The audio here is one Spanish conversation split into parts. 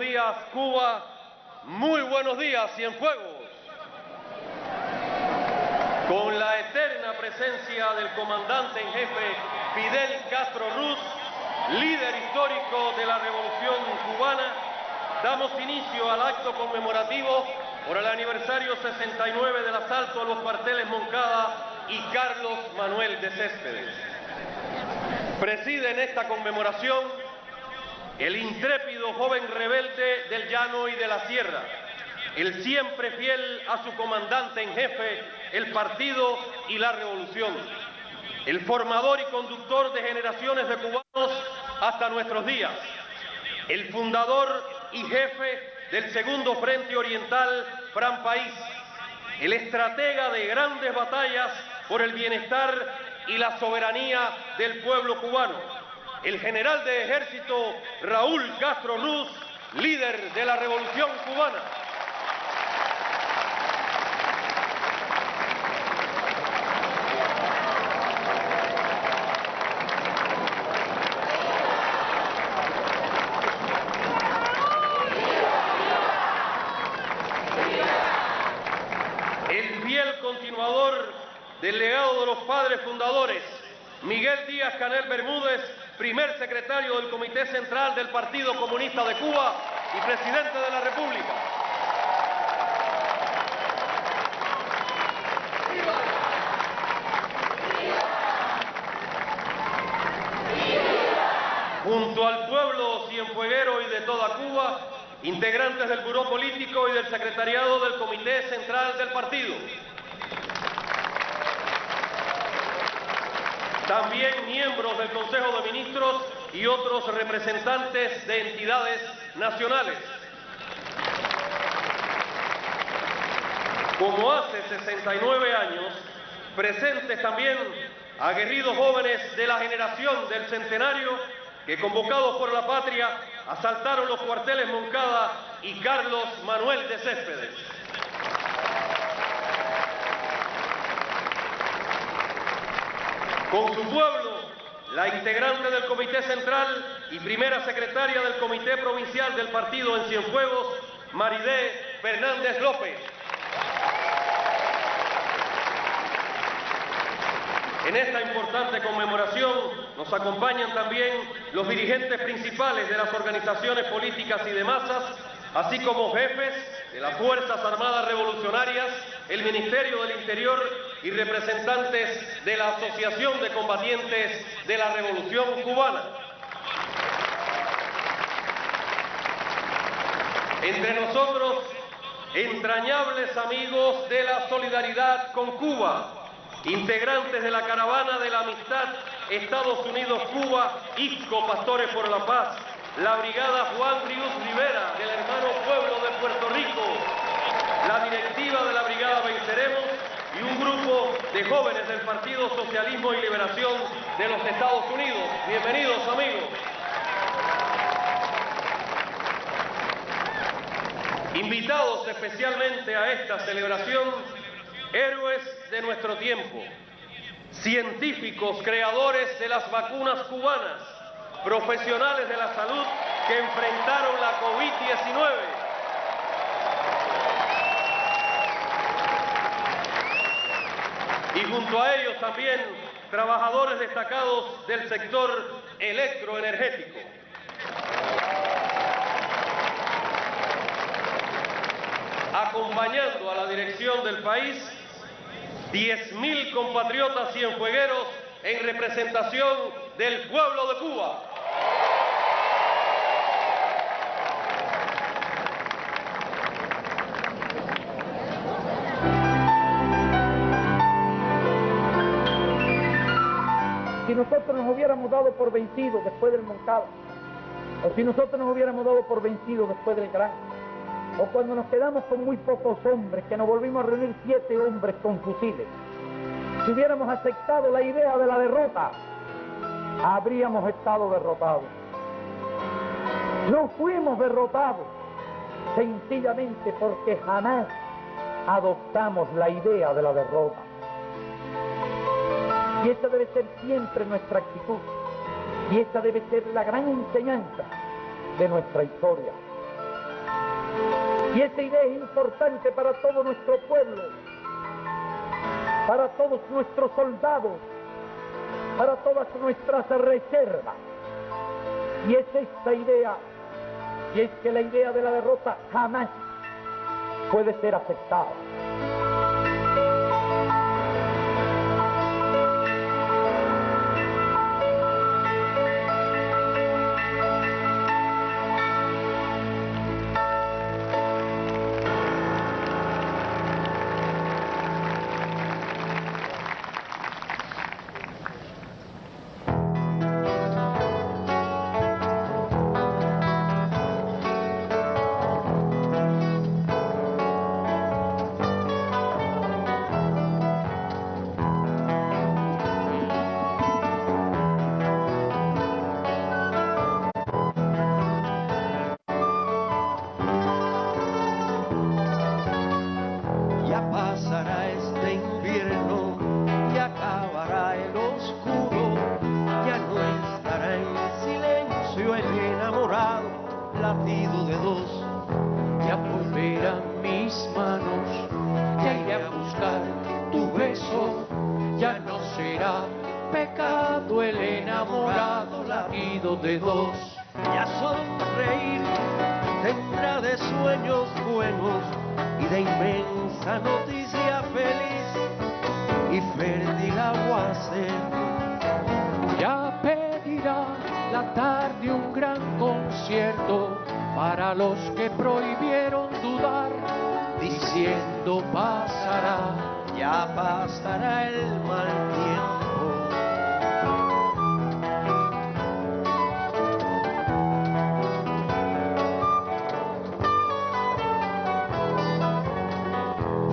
días, Cuba. Muy buenos días, Cienfuegos. Con la eterna presencia del comandante en jefe Fidel Castro Ruz, líder histórico de la Revolución Cubana, damos inicio al acto conmemorativo por el aniversario 69 del asalto a los cuarteles Moncada y Carlos Manuel de Céspedes. Preside en esta conmemoración el intrépido joven rebelde del llano y de la sierra, el siempre fiel a su comandante en jefe, el partido y la revolución, el formador y conductor de generaciones de cubanos hasta nuestros días, el fundador y jefe del Segundo Frente Oriental, Fran País, el estratega de grandes batallas por el bienestar y la soberanía del pueblo cubano, el general de ejército Raúl Castro Ruz, líder de la Revolución Cubana. El fiel continuador del legado de los padres fundadores, Miguel Díaz-Canel Bermúdez, primer secretario del Comité Central del Partido Comunista de Cuba y presidente de la República. Junto al pueblo cienfueguero y de toda Cuba, integrantes del Buró Político y del Secretariado del Comité Central del Partido. También miembros del Consejo de Ministros y otros representantes de entidades nacionales. Como hace 69 años, presentes también aguerridos jóvenes de la generación del centenario que, convocados por la patria, asaltaron los cuarteles Moncada y Carlos Manuel de Céspedes. Con su pueblo, la integrante del Comité Central y primera secretaria del Comité Provincial del Partido en Cienfuegos, Maridé Fernández López. En esta importante conmemoración nos acompañan también los dirigentes principales de las organizaciones políticas y de masas, así como jefes de las Fuerzas Armadas Revolucionarias, el Ministerio del Interior y representantes de la Asociación de Combatientes de la Revolución Cubana. Entre nosotros, entrañables amigos de la solidaridad con Cuba, integrantes de la Caravana de la Amistad Estados Unidos-Cuba, ISCO Pastores por la Paz, la Brigada Juan Ríos Rivera del hermano pueblo de Puerto Rico, la directiva de la Brigada Venceremos y un grupo de jóvenes del Partido Socialismo y Liberación de los Estados Unidos. Bienvenidos, amigos. Invitados especialmente a esta celebración, héroes de nuestro tiempo, científicos creadores de las vacunas cubanas, profesionales de la salud que enfrentaron la COVID-19. Y junto a ellos también trabajadores destacados del sector electroenergético. Acompañando a la dirección del país, 10.000 compatriotas cienfuegueros en representación del pueblo de Cuba. Si nosotros nos hubiéramos dado por vencidos después del Moncada, o si nosotros nos hubiéramos dado por vencidos después del Gran, o cuando nos quedamos con muy pocos hombres, que nos volvimos a reunir 7 hombres con fusiles, si hubiéramos aceptado la idea de la derrota, habríamos estado derrotados. No fuimos derrotados, sencillamente porque jamás adoptamos la idea de la derrota. Y esa debe ser siempre nuestra actitud, y esa debe ser la gran enseñanza de nuestra historia. Y esa idea es importante para todo nuestro pueblo, para todos nuestros soldados, para todas nuestras reservas. Y es esta idea, y es que la idea de la derrota jamás puede ser aceptada. latido de dos, ya volverán mis manos, ya iré a buscar tu beso, ya no será pecado el enamorado latido de dos. Ya sonreír tendrá de sueños buenos y de inmensa noticia feliz y fértil aguacero. Ya pedirá la tarde un gran concierto para los que prohibieron dudar, diciendo pasará, ya pasará el mal tiempo.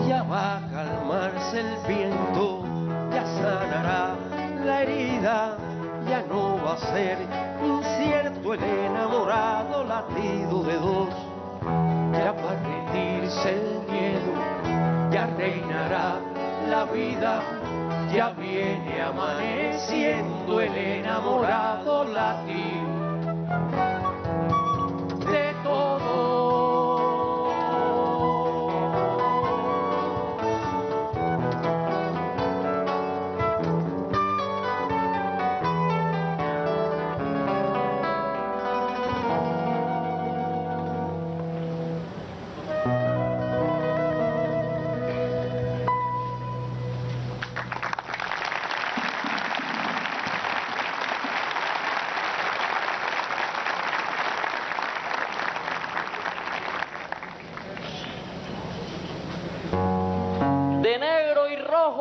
Ya va a calmarse el viento, ya sanará la herida, ya no va a ser incierto el enamorado latido de dos. Ya va a rendirse el miedo, ya reinará la vida, ya viene amaneciendo el enamorado latido de todo.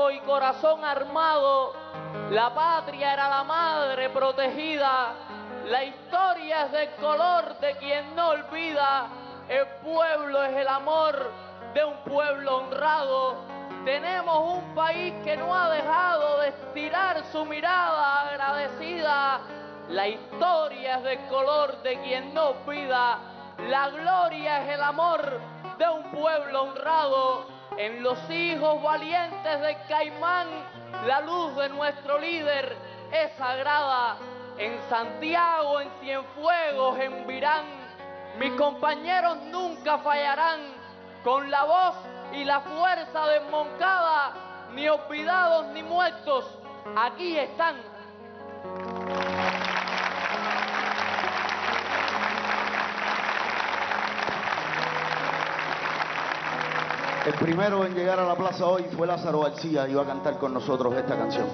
Y corazón armado, la patria era la madre protegida, la historia es del color de quien no olvida, el pueblo es el amor de un pueblo honrado. Tenemos un país que no ha dejado de estirar su mirada agradecida, la historia es del color de quien no olvida, la gloria es el amor de un pueblo honrado. En los hijos valientes del Caimán, la luz de nuestro líder es sagrada. En Santiago, en Cienfuegos, en Virán, mis compañeros nunca fallarán. Con la voz y la fuerza de Moncada, ni olvidados ni muertos, aquí están. El primero en llegar a la plaza hoy fue Lázaro García y va a cantar con nosotros esta canción.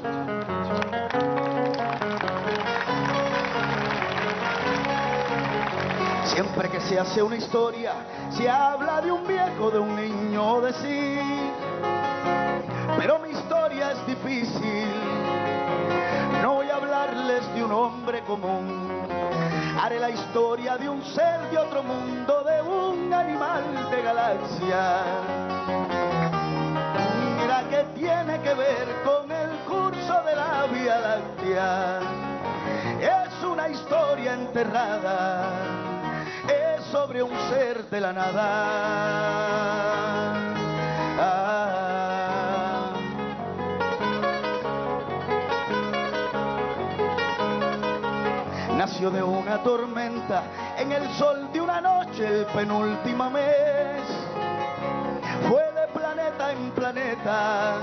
Siempre que se hace una historia, se habla de un viejo, de un niño, de sí. Pero mi historia es difícil, no voy a hablarles de un hombre común. Haré la historia de un ser de otro mundo, de un animal de galaxia. Mira que tiene que ver con el curso de la Vía Láctea. Es una historia enterrada, es sobre un ser de la nada. Nació de una tormenta en el sol de una noche el penúltimo mes. Fue de planeta en planeta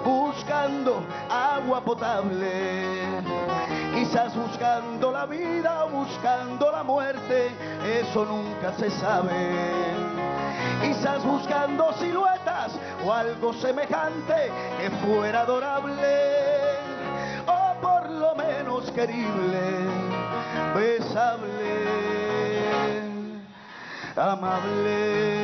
buscando agua potable, quizás buscando la vida o buscando la muerte, eso nunca se sabe. Quizás buscando siluetas o algo semejante que fuera adorable, o por lo menos querible, besable, amable.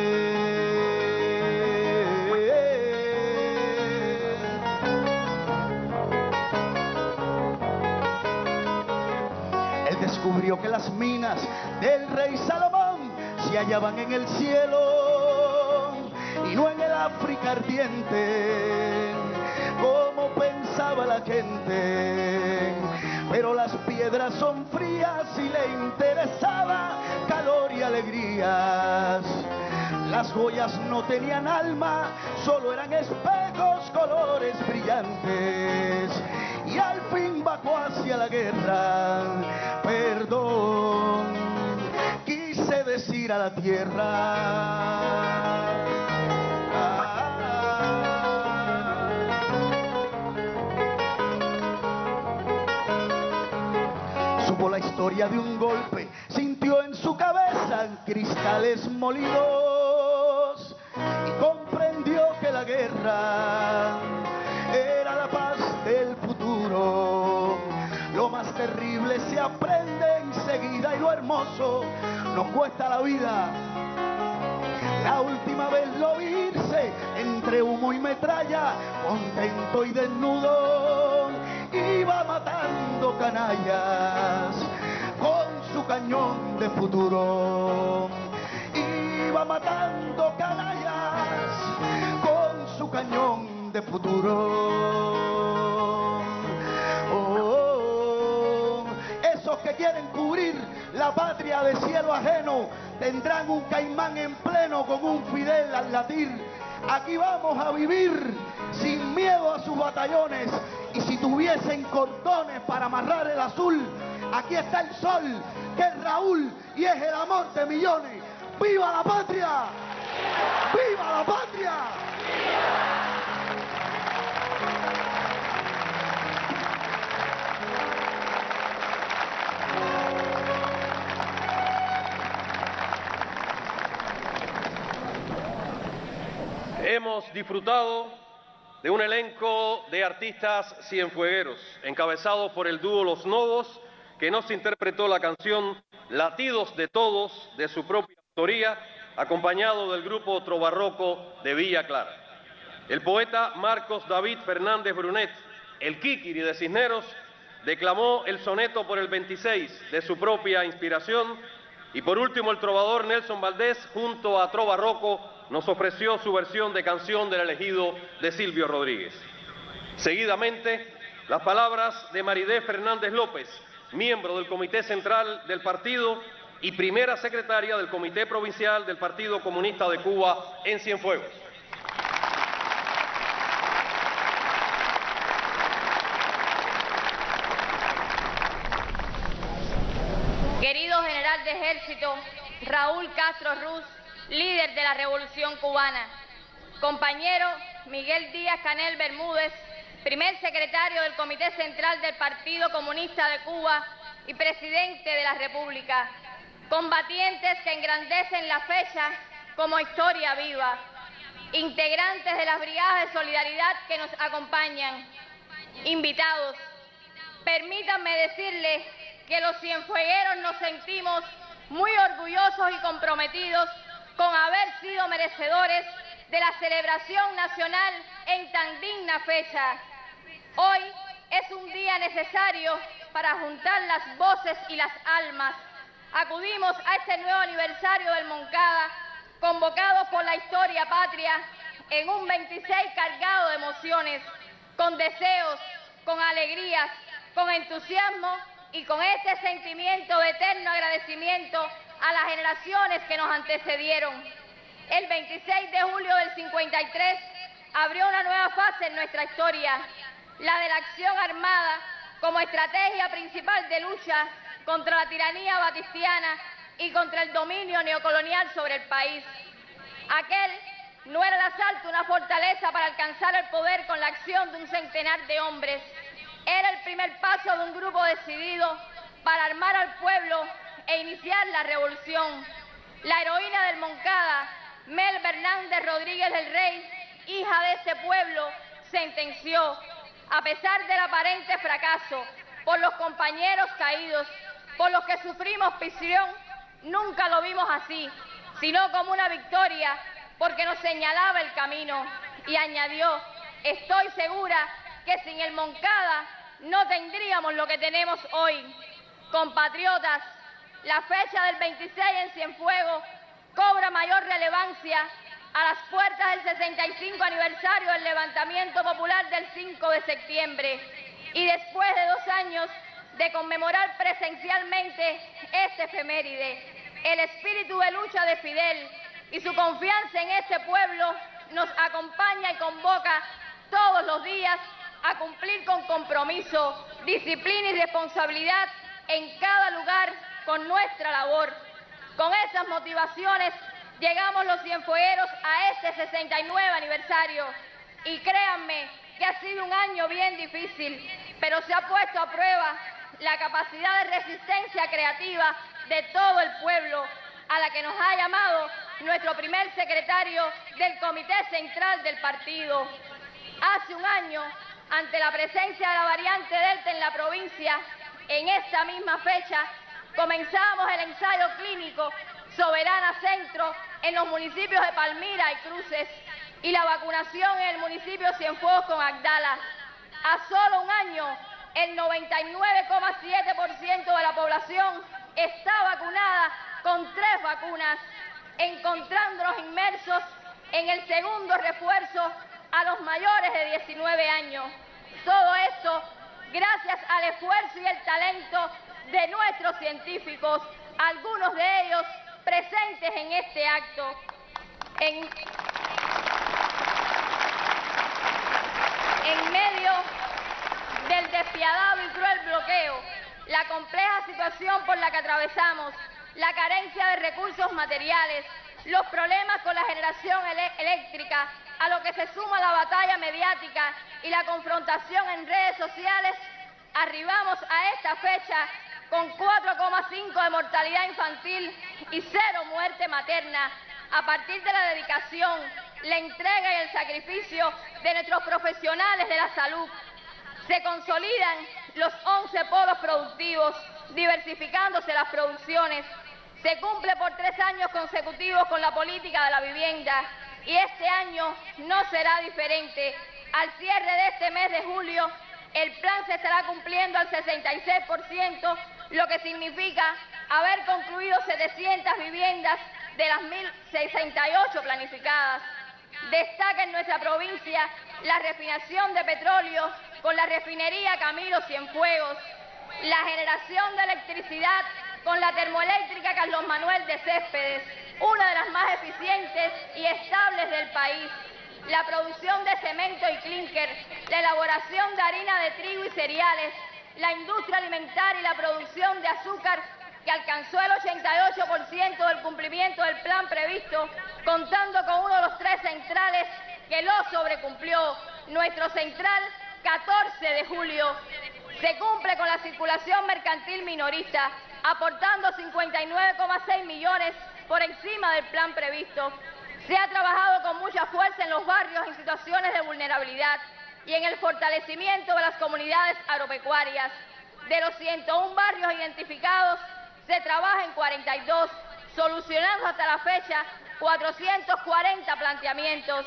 Descubrió que las minas del rey Salomón se hallaban en el cielo y no en el África ardiente, como pensaba la gente. Pero las piedras son frías y le interesaba calor y alegrías. Las joyas no tenían alma, solo eran espejos, colores brillantes. Y al fin bajó hacia la guerra. Perdón, quise decir a la tierra. Supo la historia de un golpe, sintió en su cabeza cristales molidos y comprendió que la guerra era la paz del futuro. Lo más terrible se aprende enseguida y lo hermoso nos cuesta la vida. La última vez lo vi irse entre humo y metralla, contento y desnudo, iba matando canallas con su cañón de futuro. Iba matando canallas con su cañón de futuro. Esos que quieren cubrir la patria de cielo ajeno tendrán un caimán en pleno con un Fidel al latir. Aquí vamos a vivir sin miedo a sus batallones, y si tuviesen cordones para amarrar el azul, aquí está el sol, que es Raúl y es el amor de millones. ¡Viva la patria! ¡Viva la patria! Hemos disfrutado de un elenco de artistas cienfuegueros, encabezados por el dúo Los Novos, que nos interpretó la canción Latidos de Todos, de su propia autoría, acompañado del grupo Trobarroco de Villa Clara. El poeta Marcos David Fernández Brunet, el Kikiri de Cisneros, declamó el soneto por el 26 de su propia inspiración, y por último el trovador Nelson Valdés, junto a Trobarroco, nos ofreció su versión de Canción del Elegido de Silvio Rodríguez. Seguidamente, las palabras de Maridé Fernández López, miembro del Comité Central del Partido y primera secretaria del Comité Provincial del Partido Comunista de Cuba en Cienfuegos. Querido General de Ejército Raúl Castro Ruz, líder de la Revolución Cubana, compañero Miguel Díaz Canel Bermúdez, primer secretario del Comité Central del Partido Comunista de Cuba y presidente de la República, combatientes que engrandecen la fecha como historia viva, integrantes de las brigadas de solidaridad que nos acompañan, invitados, permítanme decirles que los cienfuegueros nos sentimos muy orgullosos y comprometidos con haber sido merecedores de la celebración nacional en tan digna fecha. Hoy es un día necesario para juntar las voces y las almas. Acudimos a este nuevo aniversario del Moncada, convocados por la historia patria, en un 26 cargado de emociones, con deseos, con alegrías, con entusiasmo y con este sentimiento de eterno agradecimiento a las generaciones que nos antecedieron. El 26 de julio del 53 abrió una nueva fase en nuestra historia, la de la acción armada como estrategia principal de lucha contra la tiranía batistiana y contra el dominio neocolonial sobre el país. Aquel no era el asalto a una fortaleza para alcanzar el poder con la acción de un centenar de hombres. Era el primer paso de un grupo decidido para armar al pueblo e iniciar la revolución. La heroína del Moncada, Mel Hernández Rodríguez del Rey, hija de este pueblo, sentenció, a pesar del aparente fracaso, por los compañeros caídos, por los que sufrimos prisión, nunca lo vimos así, sino como una victoria, porque nos señalaba el camino. Y añadió, estoy segura que sin el Moncada no tendríamos lo que tenemos hoy. Compatriotas, la fecha del 26 en Cienfuegos cobra mayor relevancia a las puertas del 65 aniversario del levantamiento popular del 5 de septiembre y después de 2 años de conmemorar presencialmente este efeméride. El espíritu de lucha de Fidel y su confianza en este pueblo nos acompaña y convoca todos los días a cumplir con compromiso, disciplina y responsabilidad en cada lugar con nuestra labor. Con esas motivaciones llegamos los cienfuegueros a este 69 aniversario y créanme que ha sido un año bien difícil, pero se ha puesto a prueba la capacidad de resistencia creativa de todo el pueblo, a la que nos ha llamado nuestro primer secretario del Comité Central del partido. Hace un año, ante la presencia de la variante Delta en la provincia, en esta misma fecha, comenzamos el ensayo clínico Soberana Centro en los municipios de Palmira y Cruces y la vacunación en el municipio Cienfuegos con Agdala. A solo un año, el 99,7% de la población está vacunada con 3 vacunas, encontrándonos inmersos en el segundo refuerzo a los mayores de 19 años. Todo esto gracias al esfuerzo y el talento de nuestros científicos, algunos de ellos presentes en este acto. En medio del despiadado y cruel bloqueo, la compleja situación por la que atravesamos, la carencia de recursos materiales, los problemas con la generación eléctrica, a lo que se suma la batalla mediática y la confrontación en redes sociales, arribamos a esta fecha con 4,5 de mortalidad infantil y 0 muerte materna, a partir de la dedicación, la entrega y el sacrificio de nuestros profesionales de la salud. Se consolidan los 11 polos productivos, diversificándose las producciones. Se cumple por 3 años consecutivos con la política de la vivienda y este año no será diferente. Al cierre de este mes de julio, el plan se estará cumpliendo al 66%, lo que significa haber concluido 700 viviendas de las 1.068 planificadas. Destaca en nuestra provincia la refinación de petróleo con la refinería Camilo Cienfuegos, la generación de electricidad con la termoeléctrica Carlos Manuel de Céspedes, una de las más eficientes y estables del país, la producción de cemento y clínker, la elaboración de harina de trigo y cereales, la industria alimentaria y la producción de azúcar, que alcanzó el 88% del cumplimiento del plan previsto, contando con uno de los 3 centrales que lo sobrecumplió, nuestro central 14 de julio. Se cumple con la circulación mercantil minorista, aportando 59,6 millones por encima del plan previsto. Se ha trabajado con mucha fuerza en los barrios en situaciones de vulnerabilidad y en el fortalecimiento de las comunidades agropecuarias. De los 101 barrios identificados, se trabaja en 42, solucionando hasta la fecha 440 planteamientos.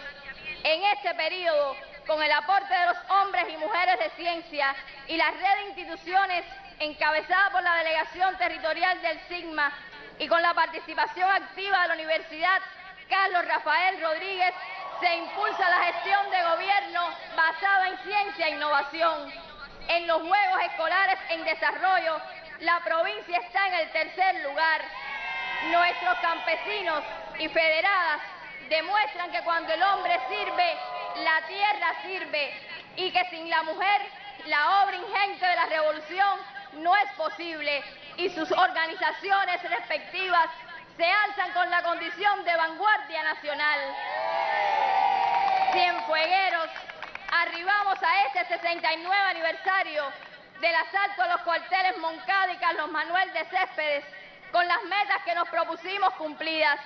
En este periodo, con el aporte de los hombres y mujeres de ciencia y la red de instituciones encabezada por la Delegación Territorial del SIGMA y con la participación activa de la Universidad Carlos Rafael Rodríguez, se impulsa la gestión de gobierno basada en ciencia e innovación. En los Juegos Escolares en Desarrollo, la provincia está en el 3er lugar. Nuestros campesinos y federadas demuestran que cuando el hombre sirve, la tierra sirve y que sin la mujer, la obra ingente de la revolución no es posible. y sus organizaciones respectivas se alzan con la condición de vanguardia nacional. Cienfuegueros, arribamos a este 69 aniversario del asalto a los cuarteles Moncada y Carlos Manuel de Céspedes, con las metas que nos propusimos cumplidas.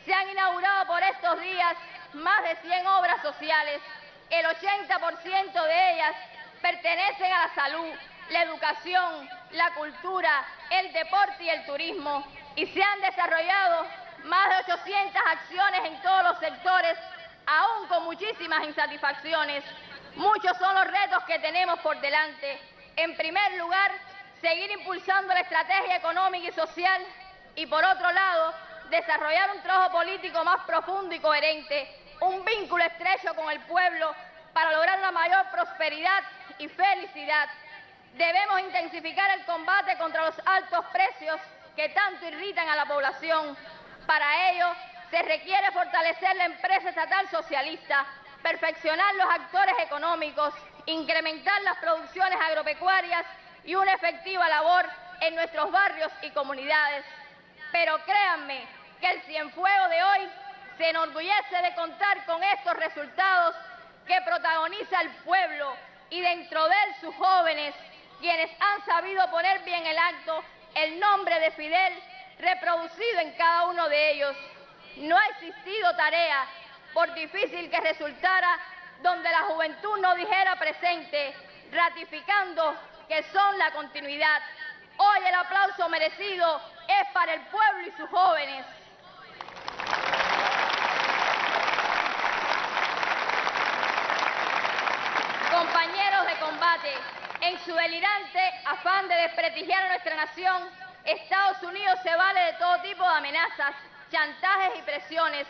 Se han inaugurado por estos días más de 100 obras sociales. El 80% de ellas pertenecen a la salud, la educación, la cultura, el deporte y el turismo. Y se han desarrollado más de 800 acciones en todos los sectores, aún con muchísimas insatisfacciones. Muchos son los retos que tenemos por delante. En primer lugar, seguir impulsando la estrategia económica y social y, por otro lado, desarrollar un trabajo político más profundo y coherente, un vínculo estrecho con el pueblo para lograr una mayor prosperidad y felicidad. Debemos intensificar el combate contra los altos precios que tanto irritan a la población. Para ello, se requiere fortalecer la empresa estatal socialista, perfeccionar los actores económicos, incrementar las producciones agropecuarias y una efectiva labor en nuestros barrios y comunidades. Pero créanme que el Cienfuegos de hoy se enorgullece de contar con estos resultados que protagoniza el pueblo y dentro de él sus jóvenes, quienes han sabido poner bien en alto el nombre de Fidel reproducido en cada uno de ellos. No ha existido tarea, por difícil que resultara, donde la juventud no dijera presente, ratificando que son la continuidad. Hoy el aplauso merecido es para el pueblo y sus jóvenes. Compañeros de combate, en su delirante afán de desprestigiar a nuestra nación, Estados Unidos se vale de todo tipo de amenazas, chantajes y presiones,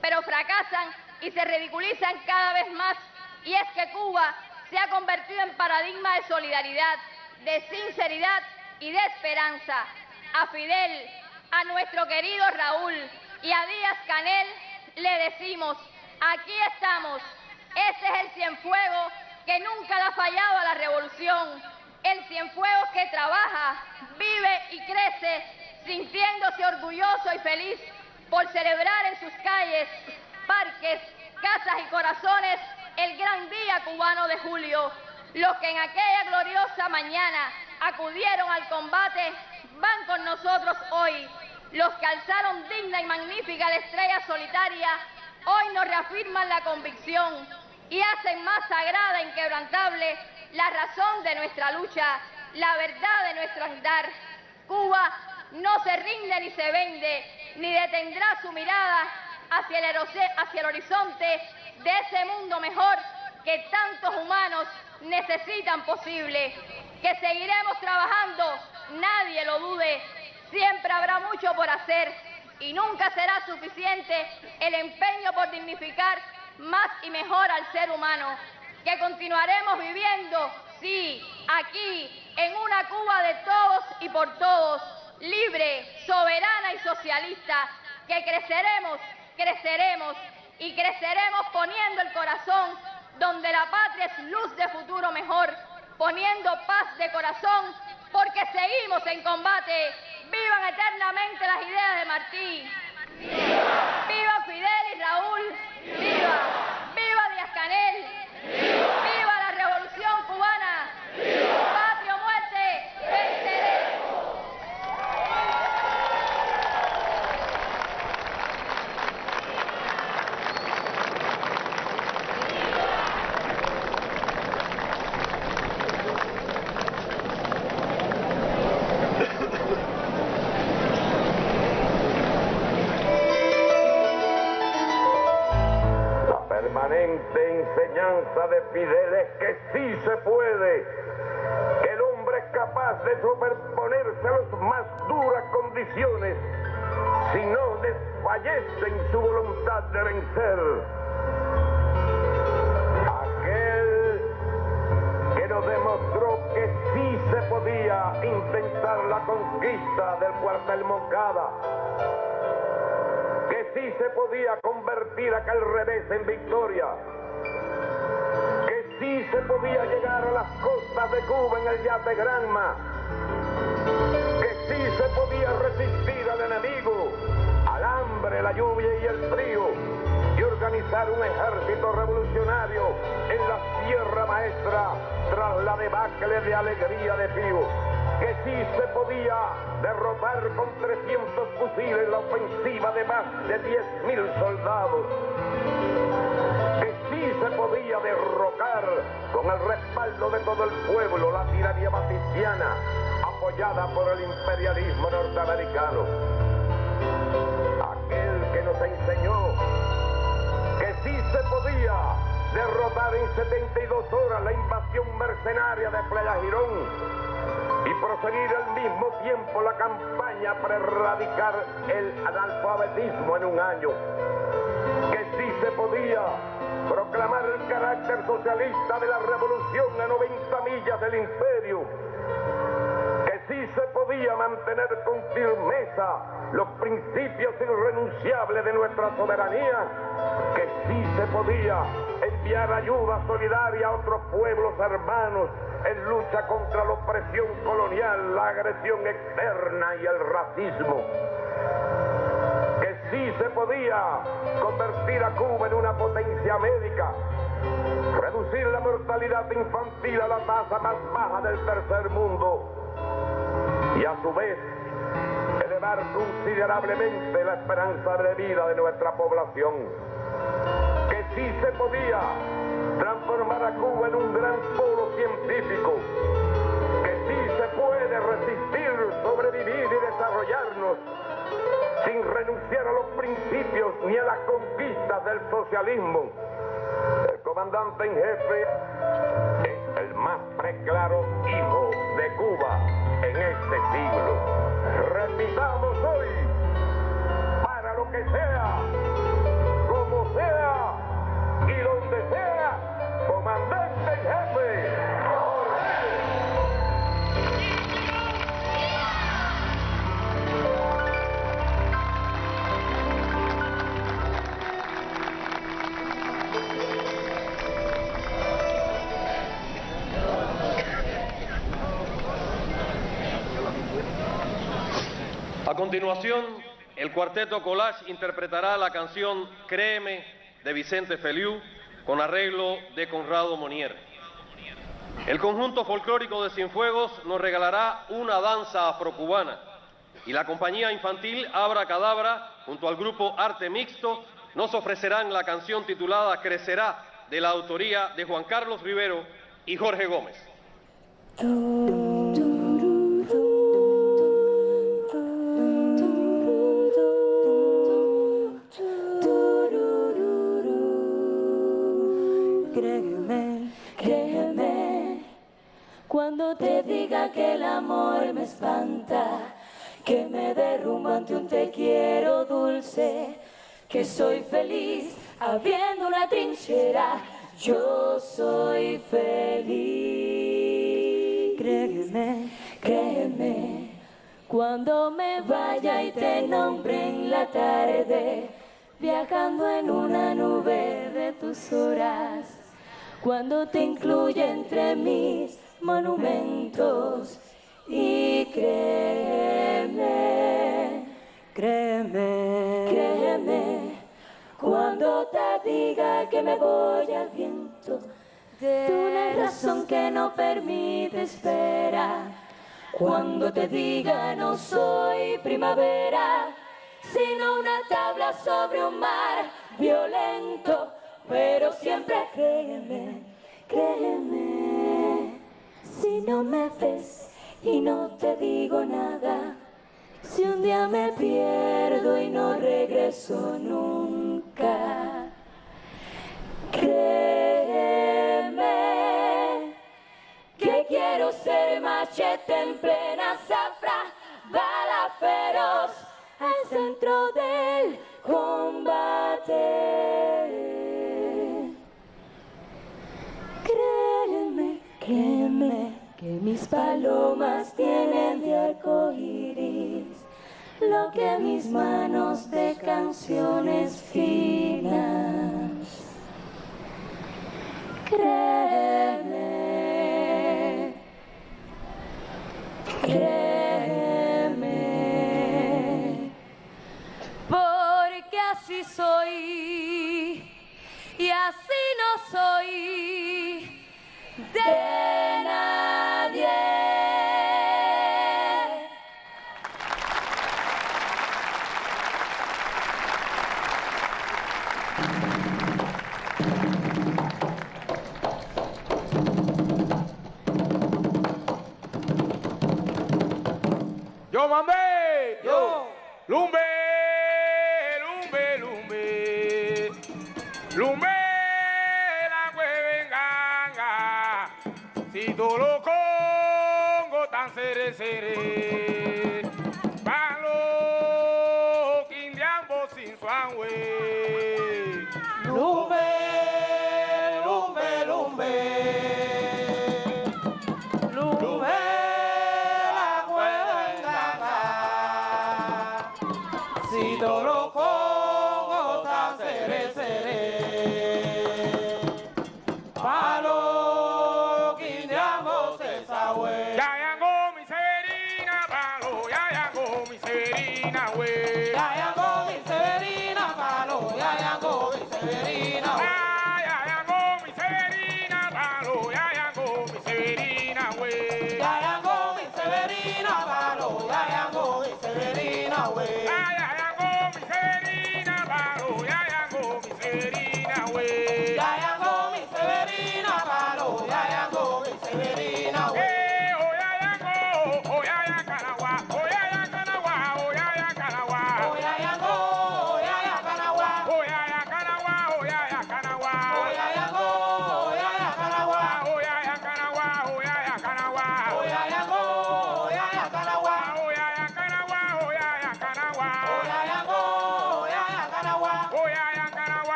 pero fracasan y se ridiculizan cada vez más, y es que Cuba se ha convertido en paradigma de solidaridad, de sinceridad y de esperanza. A Fidel, a nuestro querido Raúl y a Díaz-Canel le decimos, aquí estamos, este es el Cienfuegos que nunca le ha fallado a la revolución, el Cienfuegos que trabaja, vive y crece, sintiéndose orgulloso y feliz por celebrar en sus calles, parques, casas y corazones el gran día cubano de julio. Los que en aquella gloriosa mañana acudieron al combate van con nosotros hoy. Los que alzaron digna y magnífica la estrella solitaria hoy nos reafirman la convicción y hacen más sagrada e inquebrantable la razón de nuestra lucha, la verdad de nuestro andar. Cuba no se rinde ni se vende, ni detendrá su mirada hacia el horizonte de ese mundo mejor que tantos humanos necesitan posible. Que seguiremos trabajando, nadie lo dude, siempre habrá mucho por hacer y nunca será suficiente el empeño por dignificar más y mejor al ser humano. Que continuaremos viviendo, sí, aquí, en una Cuba de todos y por todos, libre, soberana y socialista, que creceremos y creceremos poniendo el corazón donde la patria es luz de futuro mejor, poniendo paz de corazón, porque seguimos en combate. ¡Vivan eternamente las ideas de Martí! ¡Viva! ¡Viva Fidel y Raúl! ¡Viva! ¡Viva Díaz-Canel! ¡Viva! ¡Viva la revolución cubana! ¡Viva! ¡Patria o muerte! ¡Venceremos! Enseñanza de Fidel es que sí se puede, que el hombre es capaz de sobreponerse a las más duras condiciones si no desfallece en su voluntad de vencer. Aquel que nos demostró que sí se podía intentar la conquista del cuartel Moncada, que sí se podía convertir aquel revés en victoria, que sí se podía llegar a las costas de Cuba en el yate Granma, que sí se podía resistir al enemigo, al hambre, la lluvia y el frío, y organizar un ejército revolucionario en la Sierra Maestra tras la debacle de Alegría de Pío, que sí se podía derrotar con 300 fusiles la ofensiva de más de 10.000 soldados, que sí se podía derrocar con el respaldo de todo el pueblo la tiranía baticiana apoyada por el imperialismo norteamericano. Aquel que nos enseñó que sí se podía derrotar en 72 horas la invasión mercenaria de Playa Girón y proseguir al mismo tiempo la campaña para erradicar el analfabetismo en un año. Que sí se podía proclamar el carácter socialista de la revolución a 90 millas del imperio. Que sí se podía mantener con firmeza los principios irrenunciables de nuestra soberanía. Que sí se podía enviar ayuda solidaria a otros pueblos hermanos en lucha contra la opresión colonial, la agresión externa y el racismo. Que sí se podía convertir a Cuba en una potencia médica, reducir la mortalidad infantil a la tasa más baja del tercer mundo y a su vez elevar considerablemente la esperanza de vida de nuestra población. Que sí se podía transformar a Cuba en un gran polo científico, que sí se puede resistir, sobrevivir y desarrollarnos sin renunciar a los principios ni a las conquistas del socialismo. El comandante en jefe es el más preclaro hijo de Cuba en este siglo. Repitamos hoy, para lo que sea, como sea y donde sea, comandante en jefe. A continuación, el cuarteto Collage interpretará la canción Créeme de Vicente Feliú con arreglo de Conrado Monier. El conjunto folclórico de Cienfuegos nos regalará una danza afrocubana y la compañía infantil Abra Cadabra junto al grupo Arte Mixto nos ofrecerán la canción titulada Crecerá de la autoría de Juan Carlos Rivero y Jorge Gómez. Créeme, créeme, cuando te diga que el amor me espanta, que me derrumbo ante un te quiero dulce, que soy feliz habiendo una trinchera, yo soy feliz. Créeme, créeme, cuando me vaya y te nombre en la tarde, viajando en una nube de tus horas, cuando te incluya entre mis monumentos. Y créeme, créeme, créeme, cuando te diga que me voy al viento de una razón que no permite espera, cuando te diga no soy primavera, sino una tabla sobre un mar violento, pero siempre créeme, créeme, si no me ves y no te digo nada, si un día me pierdo y no regreso nunca, créeme, que quiero ser machete en plena zafra, bala feroz al centro del combate. Créeme, créeme, que mis palomas tienen de arco iris lo que mis manos de canciones finas. Créeme, créeme. así no soy de nadie. Yo mandé, yo, lumbe, lumbe, lumbe, lumbe, la huevenganga, si todo lo congo tan sere, sere, palo, quindiambo sin suanwe, lumbe, lumbe, lumbe. Todo con tan seré, seré. Palo, quindiamos esa hue. Ya llegó mi Severina, palo, ya llegó mi Severina, hue. Ya llegó mi Severina, palo, ya llegó mi Severina, hue. Ya llegó mi Severina, palo, ya llegó mi Severina, hue. Ya llegó mi Severina, palo, ya llegó mi Severina, hue.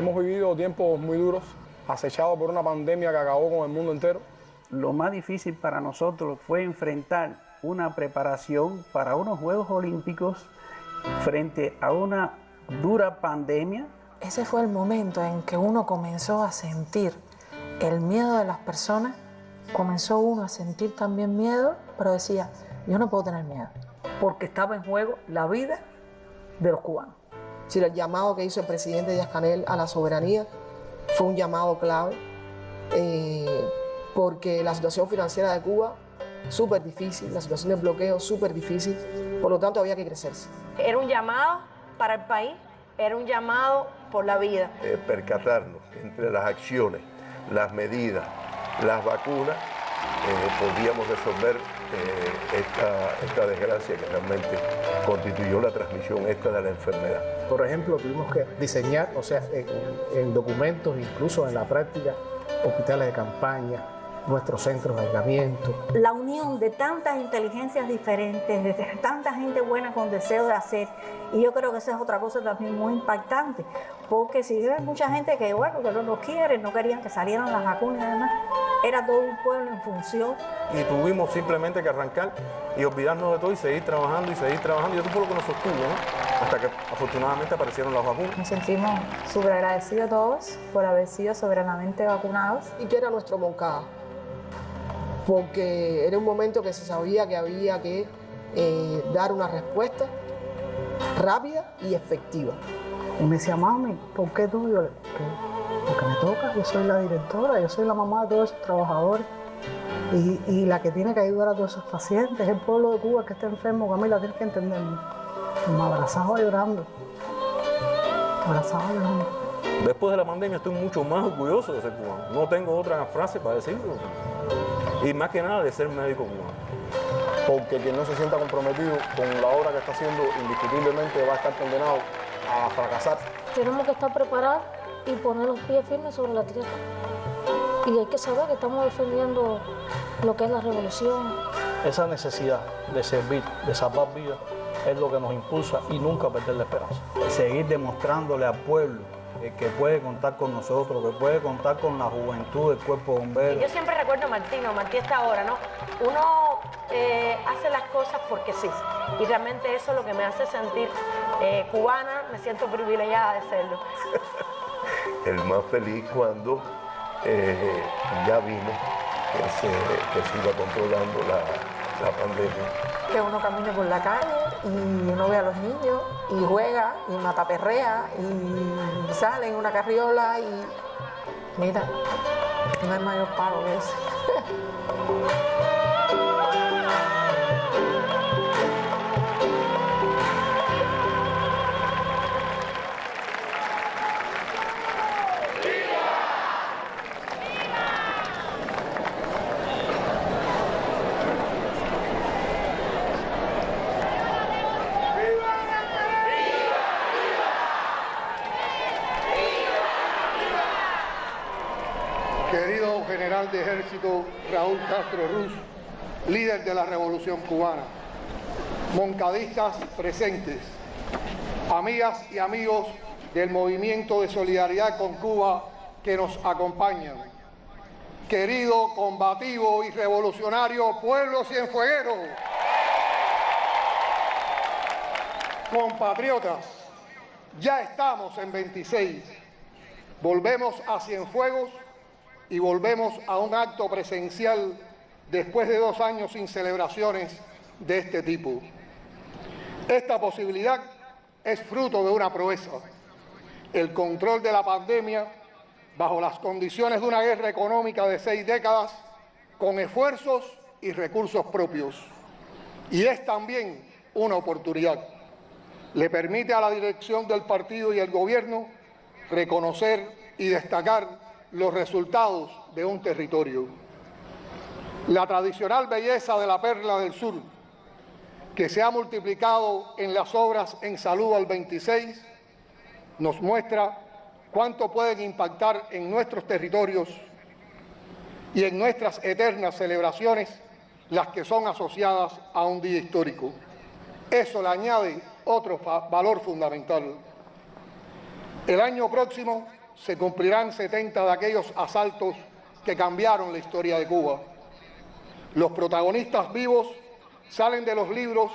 Hemos vivido tiempos muy duros, acechados por una pandemia que acabó con el mundo entero. Lo más difícil para nosotros fue enfrentar una preparación para unos Juegos Olímpicos frente a una dura pandemia. Ese fue el momento en que uno comenzó a sentir el miedo de las personas, comenzó uno a sentir también miedo, pero decía, yo no puedo tener miedo, porque estaba en juego la vida de los cubanos. Sí, el llamado que hizo el presidente Díaz-Canel a la soberanía fue un llamado clave, porque la situación financiera de Cuba súper difícil, la situación de bloqueo súper difícil, por lo tanto había que crecerse. Era un llamado para el país, era un llamado por la vida. Percatarnos que entre las acciones, las medidas, las vacunas, podíamos resolver esta desgracia que realmente constituyó la transmisión esta de la enfermedad. Por ejemplo, tuvimos que diseñar, o sea, en documentos, incluso en la práctica, hospitales de campaña, nuestros centros de aislamiento. La unión de tantas inteligencias diferentes, de tanta gente buena con deseo de hacer, y yo creo que esa es otra cosa también muy impactante, porque si hay mucha gente que, bueno, que no nos quieren, no querían que salieran las vacunas y demás, era todo un pueblo en función. Y tuvimos simplemente que arrancar y olvidarnos de todo y seguir trabajando, y eso fue lo que nos sostuvo, ¿no? Hasta que afortunadamente aparecieron las vacunas. Nos sentimos súper agradecidos todos por haber sido soberanamente vacunados. ¿Y qué era nuestro Moncada? Porque era un momento que se sabía que había que dar una respuesta rápida y efectiva. Y me decía, mami, ¿por qué tú? Yo, porque me toca, yo soy la directora, yo soy la mamá de todos esos trabajadores y la que tiene que ayudar a todos esos pacientes, el pueblo de Cuba que está enfermo, Camila, tienes que entenderme. Y me abrazaba llorando, Después de la pandemia estoy mucho más orgulloso de ser cubano, no tengo otra frase para decirlo. Y más que nada de ser médico cubano. Porque quien no se sienta comprometido con la obra que está haciendo, indiscutiblemente va a estar condenado a fracasar. Tenemos que estar preparados y poner los pies firmes sobre la tierra. Y hay que saber que estamos defendiendo lo que es la revolución. Esa necesidad de servir, de salvar vidas, es lo que nos impulsa y nunca perder la esperanza. Seguir demostrándole al pueblo que puede contar con nosotros, que puede contar con la juventud del cuerpo bombero. Yo siempre recuerdo a Martí está ahora, ¿no? Uno hace las cosas porque sí, y realmente eso es lo que me hace sentir cubana, me siento privilegiada de serlo. El más feliz cuando ya vimos que se iba controlando la pandemia. Que uno camine por la calle y uno ve a los niños y juega y mataperrea y sale en una carriola y mira, no hay mayor pago que ese. Querido general de ejército Raúl Castro Ruz, líder de la Revolución Cubana, moncadistas presentes, amigas y amigos del movimiento de solidaridad con Cuba que nos acompañan, querido, combativo y revolucionario pueblo cienfueguero, compatriotas, ya estamos en 26, volvemos a Cienfuegos y volvemos a un acto presencial después de 2 años sin celebraciones de este tipo. Esta posibilidad es fruto de una proeza, el control de la pandemia bajo las condiciones de una guerra económica de 6 décadas con esfuerzos y recursos propios. Y es también una oportunidad. Le permite a la dirección del partido y el gobierno reconocer y destacar los resultados de un territorio. La tradicional belleza de la Perla del Sur, que se ha multiplicado en las obras en salud al 26, nos muestra cuánto pueden impactar en nuestros territorios y en nuestras eternas celebraciones las que son asociadas a un día histórico. Eso le añade otro valor fundamental. El año próximo se cumplirán 70 de aquellos asaltos que cambiaron la historia de Cuba. Los protagonistas vivos salen de los libros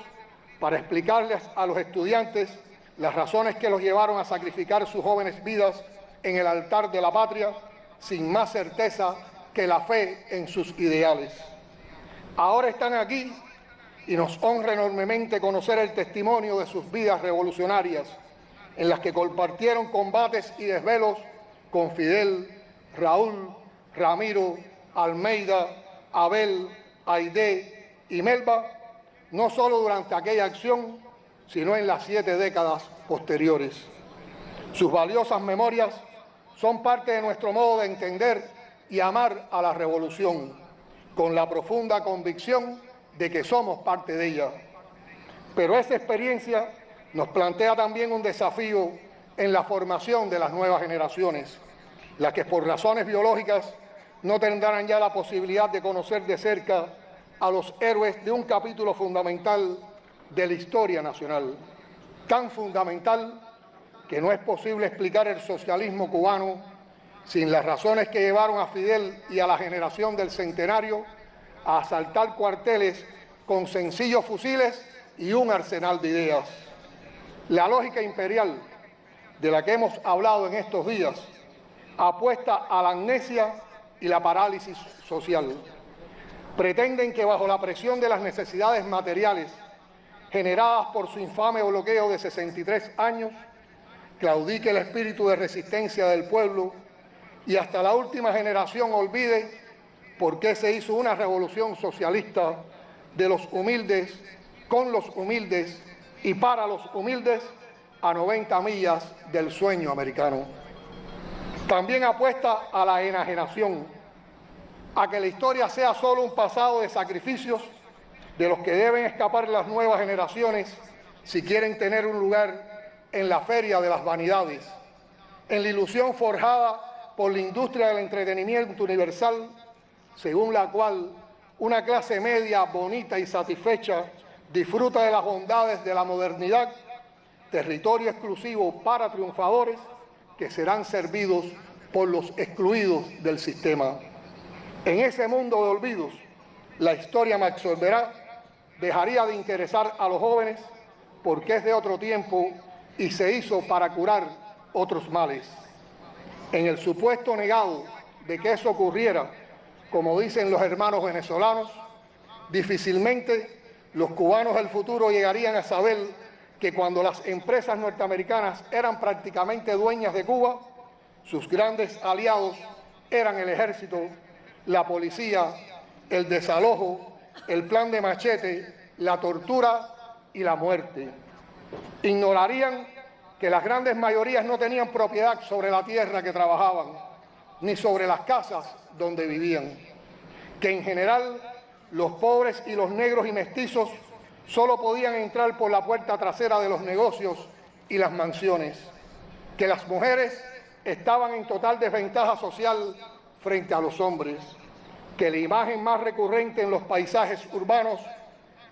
para explicarles a los estudiantes las razones que los llevaron a sacrificar sus jóvenes vidas en el altar de la patria sin más certeza que la fe en sus ideales. Ahora están aquí y nos honra enormemente conocer el testimonio de sus vidas revolucionarias, en las que compartieron combates y desvelos con Fidel, Raúl, Ramiro, Almeida, Abel, Aidé y Melba, no solo durante aquella acción, sino en las 7 décadas posteriores. Sus valiosas memorias son parte de nuestro modo de entender y amar a la revolución, con la profunda convicción de que somos parte de ella. Pero esta experiencia nos plantea también un desafío en la formación de las nuevas generaciones, las que por razones biológicas no tendrán ya la posibilidad de conocer de cerca a los héroes de un capítulo fundamental de la historia nacional, tan fundamental que no es posible explicar el socialismo cubano sin las razones que llevaron a Fidel y a la generación del centenario a asaltar cuarteles con sencillos fusiles y un arsenal de ideas. La lógica imperial de la que hemos hablado en estos días apuesta a la amnesia y la parálisis social. Pretenden que bajo la presión de las necesidades materiales generadas por su infame bloqueo de 63 años, claudique el espíritu de resistencia del pueblo y hasta la última generación olvide por qué se hizo una revolución socialista de los humildes, con los humildes y para los humildes a 90 millas del sueño americano. También apuesta a la enajenación, a que la historia sea solo un pasado de sacrificios de los que deben escapar las nuevas generaciones si quieren tener un lugar en la feria de las vanidades, en la ilusión forjada por la industria del entretenimiento universal, según la cual una clase media bonita y satisfecha disfruta de las bondades de la modernidad, territorio exclusivo para triunfadores que serán servidos por los excluidos del sistema. En ese mundo de olvidos, la historia me absorberá, dejaría de interesar a los jóvenes porque es de otro tiempo y se hizo para curar otros males. En el supuesto negado de que eso ocurriera, como dicen los hermanos venezolanos, difícilmente los cubanos del futuro llegarían a saber que cuando las empresas norteamericanas eran prácticamente dueñas de Cuba, sus grandes aliados eran el ejército, la policía, el desalojo, el plan de Machete, la tortura y la muerte. Ignorarían que las grandes mayorías no tenían propiedad sobre la tierra que trabajaban, ni sobre las casas donde vivían, que en general los pobres y los negros y mestizos solo podían entrar por la puerta trasera de los negocios y las mansiones, que las mujeres estaban en total desventaja social frente a los hombres, que la imagen más recurrente en los paisajes urbanos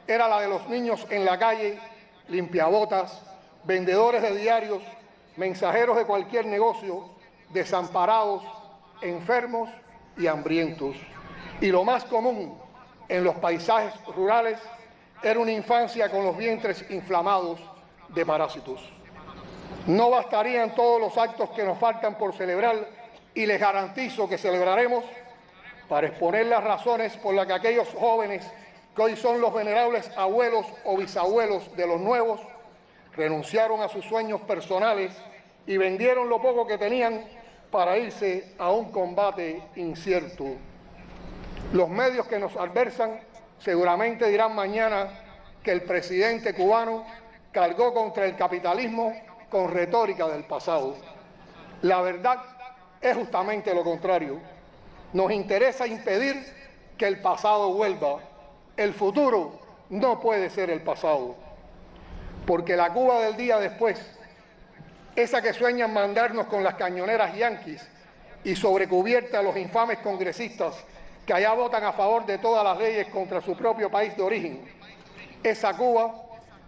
era la de los niños en la calle, limpiabotas, vendedores de diarios, mensajeros de cualquier negocio, desamparados, enfermos y hambrientos. Y lo más común en los paisajes rurales era una infancia con los vientres inflamados de parásitos. No bastarían todos los actos que nos faltan por celebrar, y les garantizo que celebraremos, para exponer las razones por las que aquellos jóvenes que hoy son los venerables abuelos o bisabuelos de los nuevos, renunciaron a sus sueños personales y vendieron lo poco que tenían para irse a un combate incierto. Los medios que nos adversan seguramente dirán mañana que el presidente cubano cargó contra el capitalismo con retórica del pasado. La verdad es justamente lo contrario. Nos interesa impedir que el pasado vuelva. El futuro no puede ser el pasado. Porque la Cuba del día después, esa que sueñan mandarnos con las cañoneras yanquis y sobrecubierta a los infames congresistas que allá votan a favor de todas las leyes contra su propio país de origen, esa Cuba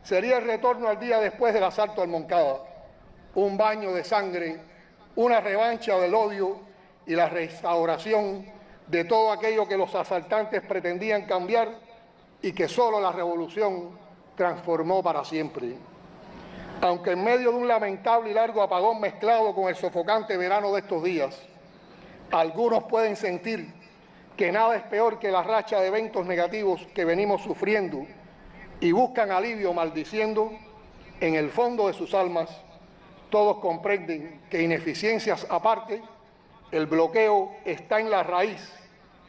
sería el retorno al día después del asalto al Moncada, un baño de sangre una revancha del odio y la restauración de todo aquello que los asaltantes pretendían cambiar y que solo la revolución transformó para siempre. Aunque en medio de un lamentable y largo apagón mezclado con el sofocante verano de estos días, algunos pueden sentir que nada es peor que la racha de eventos negativos que venimos sufriendo y buscan alivio maldiciendo, en el fondo de sus almas, todos comprenden que, ineficiencias aparte, el bloqueo está en la raíz,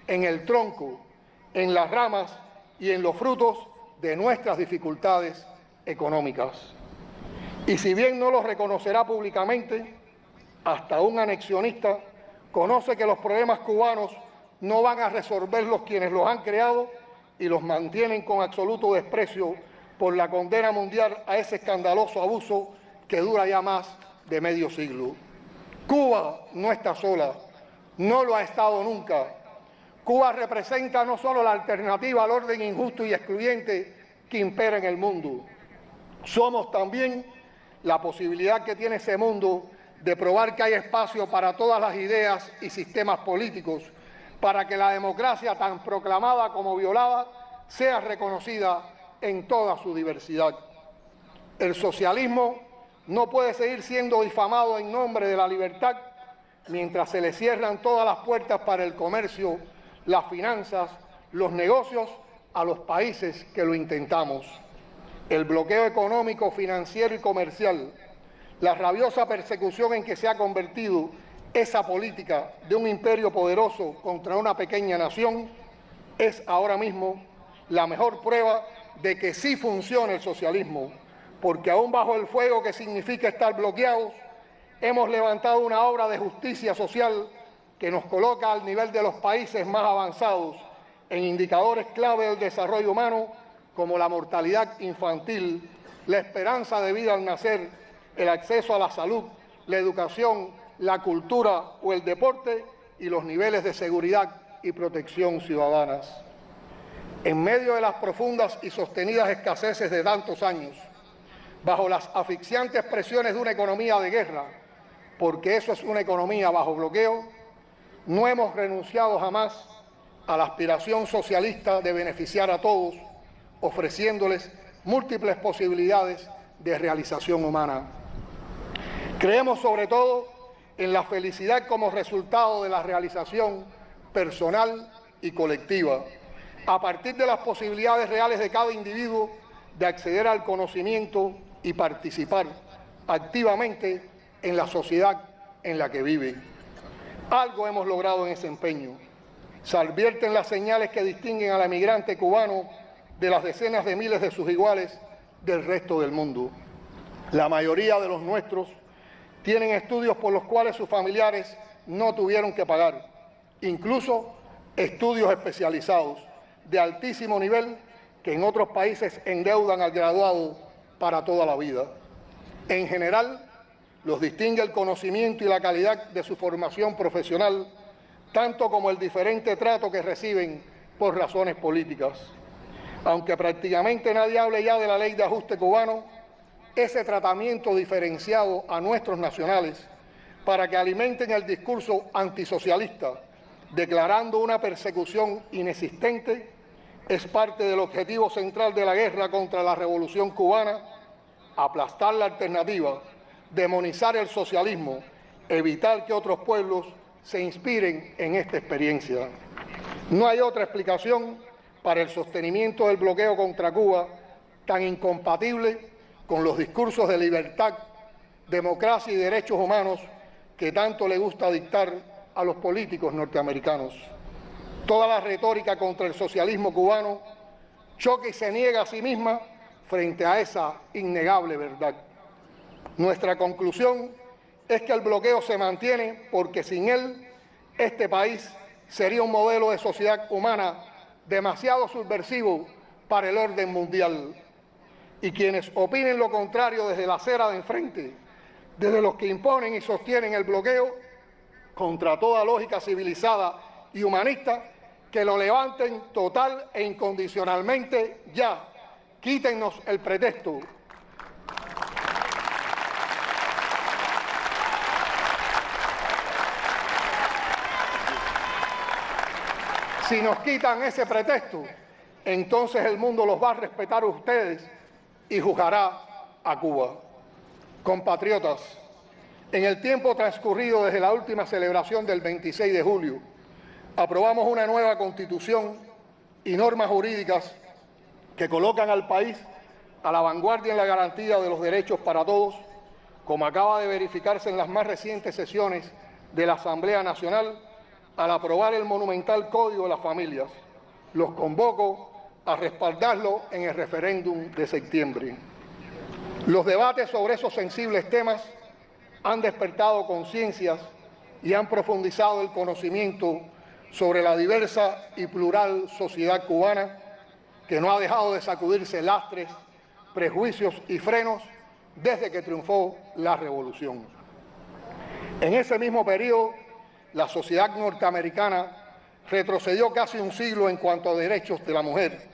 en el tronco, en las ramas y en los frutos de nuestras dificultades económicas. Y si bien no lo reconocerá públicamente, hasta un anexionista conoce que los problemas cubanos no van a resolverlos quienes los han creado y los mantienen con absoluto desprecio por la condena mundial a ese escandaloso abuso que dura ya más de medio siglo. Cuba no está sola, no lo ha estado nunca. Cuba representa no solo la alternativa al orden injusto y excluyente que impera en el mundo, somos también la posibilidad que tiene ese mundo de probar que hay espacio para todas las ideas y sistemas políticos, para que la democracia, tan proclamada como violada, sea reconocida en toda su diversidad. El socialismo no puede seguir siendo difamado en nombre de la libertad mientras se le cierran todas las puertas para el comercio, las finanzas, los negocios a los países que lo intentamos. El bloqueo económico, financiero y comercial, la rabiosa persecución en que se ha convertido esa política de un imperio poderoso contra una pequeña nación, es ahora mismo la mejor prueba de que sí funciona el socialismo, porque aún bajo el fuego que significa estar bloqueados, hemos levantado una obra de justicia social que nos coloca al nivel de los países más avanzados en indicadores clave del desarrollo humano como la mortalidad infantil, la esperanza de vida al nacer, el acceso a la salud, la educación, la cultura o el deporte y los niveles de seguridad y protección ciudadanas. En medio de las profundas y sostenidas escaseces de tantos años, bajo las asfixiantes presiones de una economía de guerra, porque eso es una economía bajo bloqueo, no hemos renunciado jamás a la aspiración socialista de beneficiar a todos, ofreciéndoles múltiples posibilidades de realización humana. Creemos sobre todo en la felicidad como resultado de la realización personal y colectiva, a partir de las posibilidades reales de cada individuo de acceder al conocimiento y participar activamente en la sociedad en la que vive. Algo hemos logrado en ese empeño. Se advierten las señales que distinguen al emigrante cubano de las decenas de miles de sus iguales del resto del mundo. La mayoría de los nuestros tienen estudios por los cuales sus familiares no tuvieron que pagar, incluso estudios especializados de altísimo nivel que en otros países endeudan al graduado para toda la vida. En general, los distingue el conocimiento y la calidad de su formación profesional, tanto como el diferente trato que reciben por razones políticas. Aunque prácticamente nadie hable ya de la ley de ajuste cubano, ese tratamiento diferenciado a nuestros nacionales para que alimenten el discurso antisocialista, declarando una persecución inexistente, es parte del objetivo central de la guerra contra la revolución cubana: aplastar la alternativa, demonizar el socialismo, evitar que otros pueblos se inspiren en esta experiencia. No hay otra explicación para el sostenimiento del bloqueo contra Cuba tan incompatible con los discursos de libertad, democracia y derechos humanos que tanto le gusta dictar a los políticos norteamericanos. Toda la retórica contra el socialismo cubano choca y se niega a sí misma frente a esa innegable verdad. Nuestra conclusión es que el bloqueo se mantiene porque sin él este país sería un modelo de sociedad humana demasiado subversivo para el orden mundial. Y quienes opinen lo contrario desde la acera de enfrente, desde los que imponen y sostienen el bloqueo, contra toda lógica civilizada y humanista, que lo levanten total e incondicionalmente ya. Quítennos el pretexto. Si nos quitan ese pretexto, entonces el mundo los va a respetar a ustedes y juzgará a Cuba. Compatriotas, en el tiempo transcurrido desde la última celebración del 26 de julio, aprobamos una nueva Constitución y normas jurídicas que colocan al país a la vanguardia en la garantía de los derechos para todos, como acaba de verificarse en las más recientes sesiones de la Asamblea Nacional al aprobar el monumental Código de las Familias. Los convoco a respaldarlo en el referéndum de septiembre. Los debates sobre esos sensibles temas han despertado conciencias y han profundizado el conocimiento sobre la diversa y plural sociedad cubana, que no ha dejado de sacudirse lastres, prejuicios y frenos desde que triunfó la revolución. En ese mismo periodo, la sociedad norteamericana retrocedió casi un siglo en cuanto a derechos de la mujer,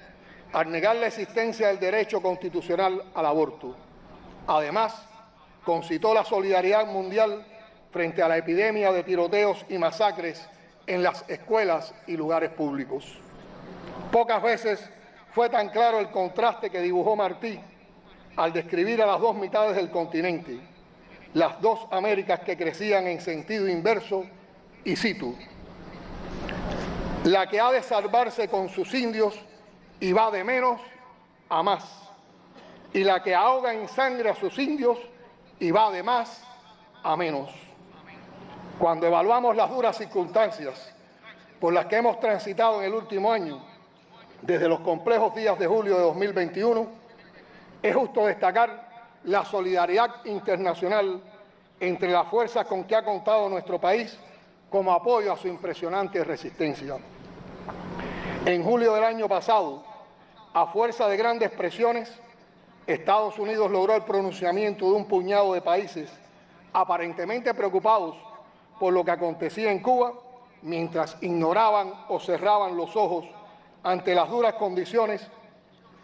al negar la existencia del derecho constitucional al aborto. Además, concitó la solidaridad mundial frente a la epidemia de tiroteos y masacres en las escuelas y lugares públicos. Pocas veces fue tan claro el contraste que dibujó Martí al describir a las dos mitades del continente, las dos Américas que crecían en sentido inverso, y cito: la que ha de salvarse con sus indios y va de menos a más, y la que ahoga en sangre a sus indios y va de más a menos. Cuando evaluamos las duras circunstancias por las que hemos transitado en el último año, desde los complejos días de julio de 2021, es justo destacar la solidaridad internacional entre las fuerzas con que ha contado nuestro país como apoyo a su impresionante resistencia. En julio del año pasado, a fuerza de grandes presiones, Estados Unidos logró el pronunciamiento de un puñado de países aparentemente preocupados por lo que acontecía en Cuba, mientras ignoraban o cerraban los ojos ante las duras condiciones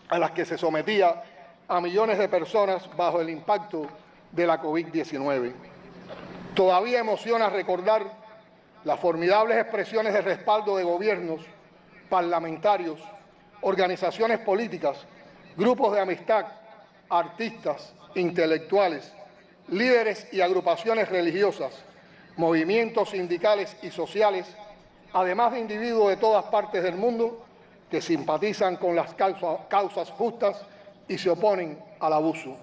a las que se sometía a millones de personas bajo el impacto de la COVID-19. Todavía emociona recordar las formidables expresiones de respaldo de gobiernos, parlamentarios, organizaciones políticas, grupos de amistad, artistas, intelectuales, líderes y agrupaciones religiosas, movimientos sindicales y sociales, además de individuos de todas partes del mundo que simpatizan con las causas justas y se oponen al abuso.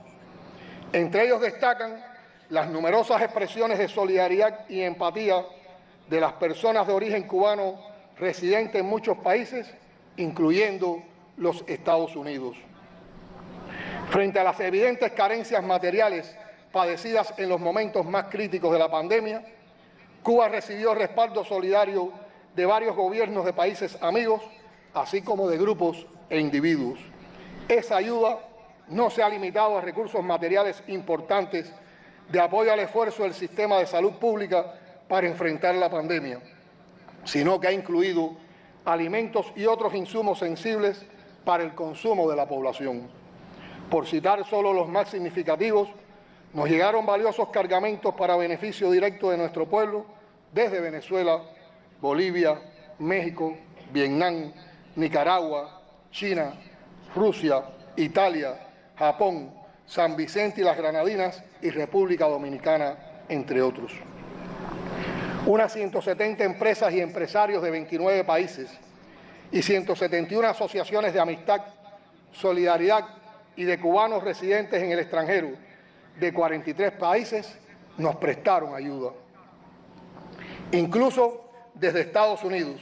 Entre ellos destacan las numerosas expresiones de solidaridad y empatía de las personas de origen cubano residentes en muchos países, incluyendo los Estados Unidos. Frente a las evidentes carencias materiales padecidas en los momentos más críticos de la pandemia, Cuba recibió respaldo solidario de varios gobiernos de países amigos, así como de grupos e individuos. Esa ayuda no se ha limitado a recursos materiales importantes de apoyo al esfuerzo del sistema de salud pública para enfrentar la pandemia, sino que ha incluido alimentos y otros insumos sensibles para el consumo de la población. Por citar solo los más significativos, nos llegaron valiosos cargamentos para beneficio directo de nuestro pueblo desde Venezuela, Bolivia, México, Vietnam, Nicaragua, China, Rusia, Italia, Japón, San Vicente y las Granadinas y República Dominicana, entre otros. Unas 170 empresas y empresarios de 29 países y 171 asociaciones de amistad, solidaridad y de cubanos residentes en el extranjero de 43 países nos prestaron ayuda. Incluso desde Estados Unidos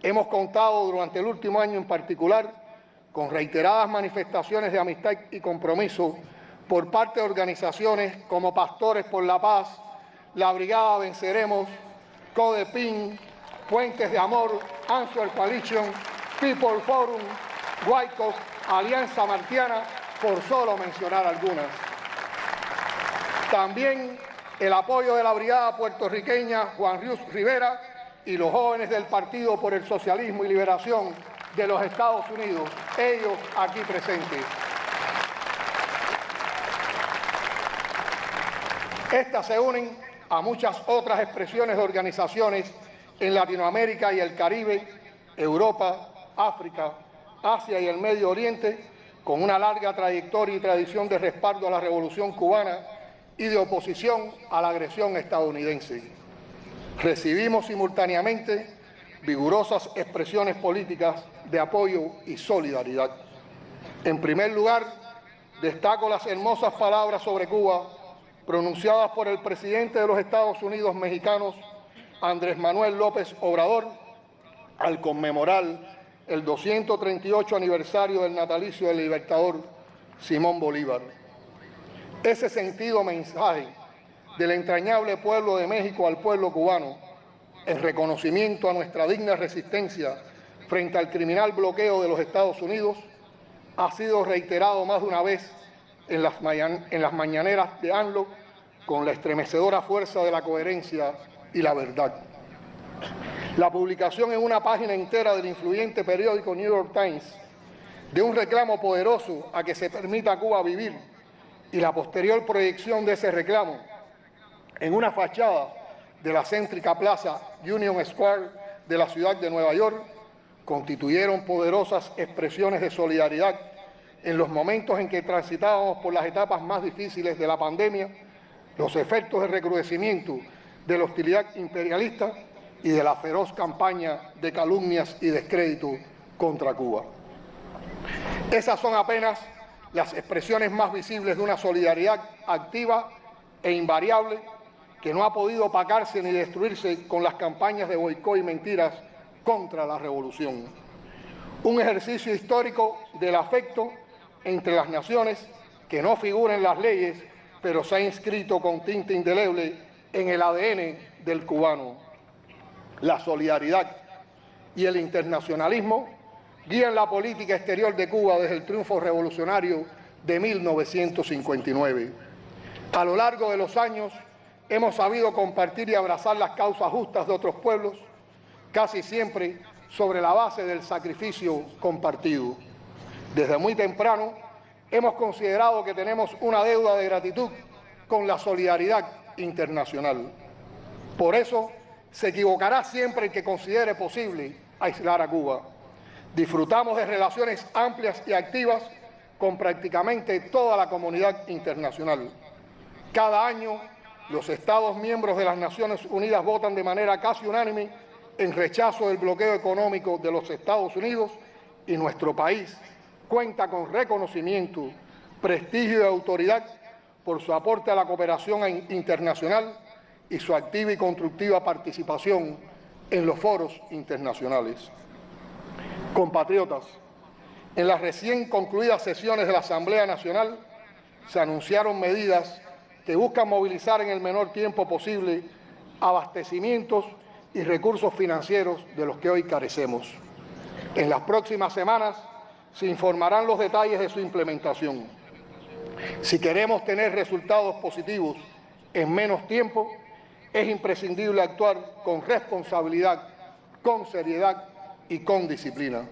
hemos contado durante el último año en particular con reiteradas manifestaciones de amistad y compromiso por parte de organizaciones como Pastores por la Paz, la Brigada Venceremos, CODEPIN, Puentes de Amor, Answer Coalition, People Forum, Guaicos, Alianza Martiana, por solo mencionar algunas. También el apoyo de la Brigada puertorriqueña Juan Rius Rivera y los jóvenes del Partido por el Socialismo y Liberación de los Estados Unidos, ellos aquí presentes. Estas se unen a muchas otras expresiones de organizaciones en Latinoamérica y el Caribe Europa, África, Asia y el Medio Oriente, con una larga trayectoria y tradición de respaldo a la Revolución Cubana y de oposición a la agresión estadounidense. Recibimos simultáneamente vigorosas expresiones políticas de apoyo y solidaridad. En primer lugar, destaco las hermosas palabras sobre Cuba pronunciadas por el presidente de los Estados Unidos mexicanos, Andrés Manuel López Obrador, al conmemorar el 238 aniversario del natalicio del libertador Simón Bolívar. Ese sentido mensaje del entrañable pueblo de México al pueblo cubano, en reconocimiento a nuestra digna resistencia frente al criminal bloqueo de los Estados Unidos, ha sido reiterado más de una vez en las mañaneras de ANLO con la estremecedora fuerza de la coherencia y la verdad. La publicación en una página entera del influyente periódico New York Times de un reclamo poderoso a que se permita a Cuba vivir y la posterior proyección de ese reclamo en una fachada de la céntrica plaza Union Square de la ciudad de Nueva York constituyeron poderosas expresiones de solidaridad en los momentos en que transitábamos por las etapas más difíciles de la pandemia, los efectos de recrudecimiento de la hostilidad imperialista y de la feroz campaña de calumnias y descrédito contra Cuba. Esas son apenas las expresiones más visibles de una solidaridad activa e invariable que no ha podido opacarse ni destruirse con las campañas de boicot y mentiras contra la revolución. Un ejercicio histórico del afecto entre las naciones que no figura en las leyes, pero se ha inscrito con tinta indeleble en el ADN del cubano. La solidaridad y el internacionalismo guían la política exterior de Cuba desde el triunfo revolucionario de 1959. A lo largo de los años hemos sabido compartir y abrazar las causas justas de otros pueblos, casi siempre sobre la base del sacrificio compartido. Desde muy temprano hemos considerado que tenemos una deuda de gratitud con la solidaridad internacional. Por eso se equivocará siempre el que considere posible aislar a Cuba. Disfrutamos de relaciones amplias y activas con prácticamente toda la comunidad internacional. Cada año, los Estados miembros de las Naciones Unidas votan de manera casi unánime en rechazo del bloqueo económico de los Estados Unidos y nuestro país cuenta con reconocimiento, prestigio y autoridad por su aporte a la cooperación internacional y su activa y constructiva participación en los foros internacionales. Compatriotas, en las recién concluidas sesiones de la Asamblea Nacional se anunciaron medidas que buscan movilizar en el menor tiempo posible abastecimientos y recursos financieros de los que hoy carecemos. En las próximas semanas se informarán los detalles de su implementación. Si queremos tener resultados positivos en menos tiempo, es imprescindible actuar con responsabilidad, con seriedad y con disciplina.